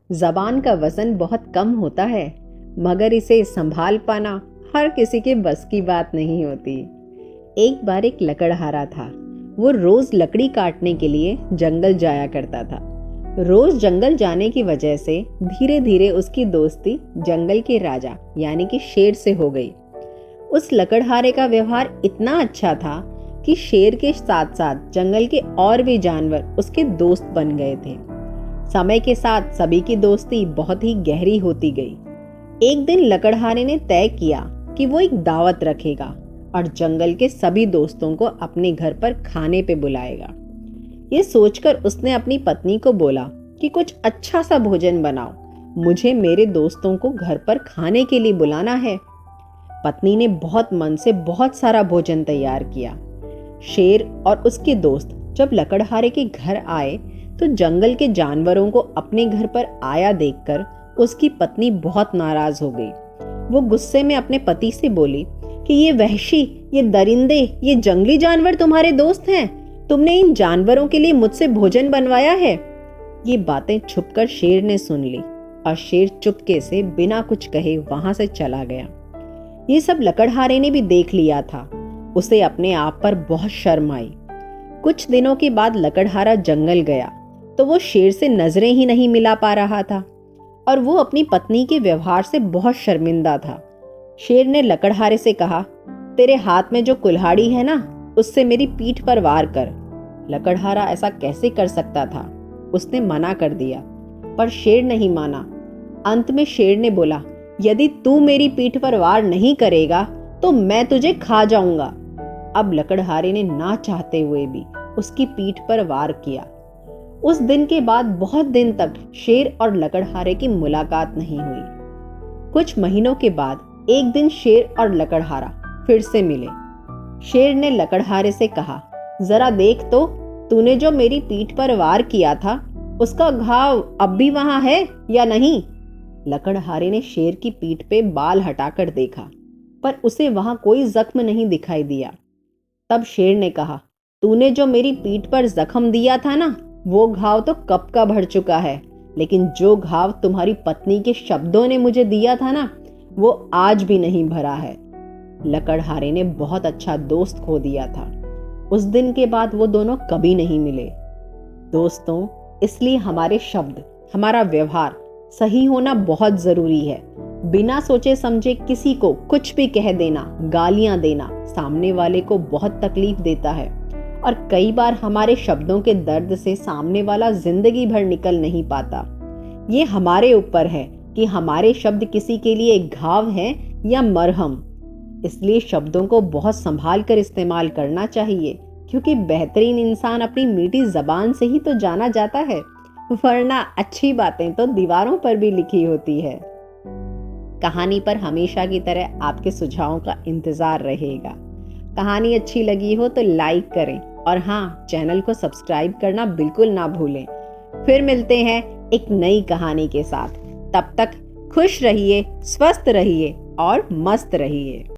जबान का वजन बहुत कम होता है, मगर इसे संभाल पाना हर किसी के बस की बात नहीं होती। एक बार एक लकड़हारा था। वो रोज लकड़ी काटने के लिए जंगल जाया करता था। रोज जंगल जाने की वजह से धीरे धीरे उसकी दोस्ती जंगल के राजा यानी कि शेर से हो गई। उस लकड़हारे का व्यवहार इतना अच्छा था कि शेर के साथ साथ जंगल के और भी जानवर उसके दोस्त बन गए थे। समय के साथ सभी की दोस्ती बहुत ही गहरी होती गई। एक दिन लकड़हारे ने तय किया कि वो एक दावत रखेगा और जंगल के सभी दोस्तों को अपने घर पर खाने पे बुलाएगा। ये सोचकर उसने अपनी पत्नी को बोला कि कुछ अच्छा सा भोजन बनाओ, मुझे मेरे दोस्तों को घर पर खाने के लिए बुलाना है। पत्नी ने बहुत मन से बहुत सारा भोजन तैयार किया। शेर और उसके दोस्त जब लकड़हारे के घर आए तो जंगल के जानवरों को अपने घर पर आया देखकर उसकी पत्नी बहुत नाराज हो गई। वो गुस्से में अपने पति से बोली कि ये वहशी, ये दरिंदे, ये जंगली जानवर तुम्हारे दोस्त हैं? तुमने इन जानवरों के लिए मुझसे भोजन बनवाया है? ये बातें छुपकर शेर ने सुन ली और शेर चुपके से बिना कुछ कहे वहां से चला गया। ये सब लकड़हारे ने भी देख लिया था। उसे अपने आप पर बहुत शर्म आई। कुछ दिनों के बाद लकड़हारा जंगल गया तो वो शेर से नजरें ही नहीं मिला पा रहा था और वो अपनी पत्नी के व्यवहार से बहुत शर्मिंदा था। शेर ने लकड़हारे से कहा, तेरे हाथ में जो कुल्हाड़ी है ना, उससे मेरी पीठ पर वार कर। लकड़हारा ऐसा कैसे कर सकता था? उसने मना कर दिया, पर शेर नहीं माना। अंत में शेर ने बोला, यदि तू मेरी पीठ पर वार नहीं करेगा तो मैं तुझे खा जाऊंगा। अब लकड़हारे ने ना चाहते हुए भी उसकी पीठ पर वार किया। उस दिन के बाद बहुत दिन तक शेर और लकड़हारे की मुलाकात नहीं हुई। कुछ महीनों के बाद एक दिन शेर और लकड़हारा फिर से मिले। शेर ने लकड़हारे से कहा, जरा देख तो, तूने जो मेरी पीठ पर वार किया था उसका घाव अब भी वहां है या नहीं? लकड़हारे ने शेर की पीठ पे बाल हटाकर देखा, पर उसे वहां कोई जख्म नहीं दिखाई दिया। तब शेर ने कहा, तूने जो मेरी पीठ पर जख्म दिया था ना, वो घाव तो कब का भर चुका है, लेकिन जो घाव तुम्हारी पत्नी के शब्दों ने मुझे दिया था ना, वो आज भी नहीं भरा है। लकड़हारे ने बहुत अच्छा दोस्त खो दिया था। उस दिन के बाद वो दोनों कभी नहीं मिले। दोस्तों, इसलिए हमारे शब्द, हमारा व्यवहार सही होना बहुत जरूरी है। बिना सोचे समझे किसी को कुछ भी कह देना, गालियां देना सामने वाले को बहुत तकलीफ देता है और कई बार हमारे शब्दों के दर्द से सामने वाला जिंदगी भर निकल नहीं पाता। ये हमारे ऊपर है कि हमारे शब्द किसी के लिए घाव है या मरहम। इसलिए शब्दों को बहुत संभाल कर इस्तेमाल करना चाहिए, क्योंकि बेहतरीन इंसान अपनी मीठी जबान से ही तो जाना जाता है, वरना अच्छी बातें तो दीवारों पर भी लिखी होती है। कहानी पर हमेशा की तरह आपके सुझावों का इंतजार रहेगा। कहानी अच्छी लगी हो तो लाइक करें और हाँ, चैनल को सब्सक्राइब करना बिल्कुल ना भूलें। फिर मिलते हैं एक नई कहानी के साथ। तब तक खुश रहिए, स्वस्थ रहिए और मस्त रहिए।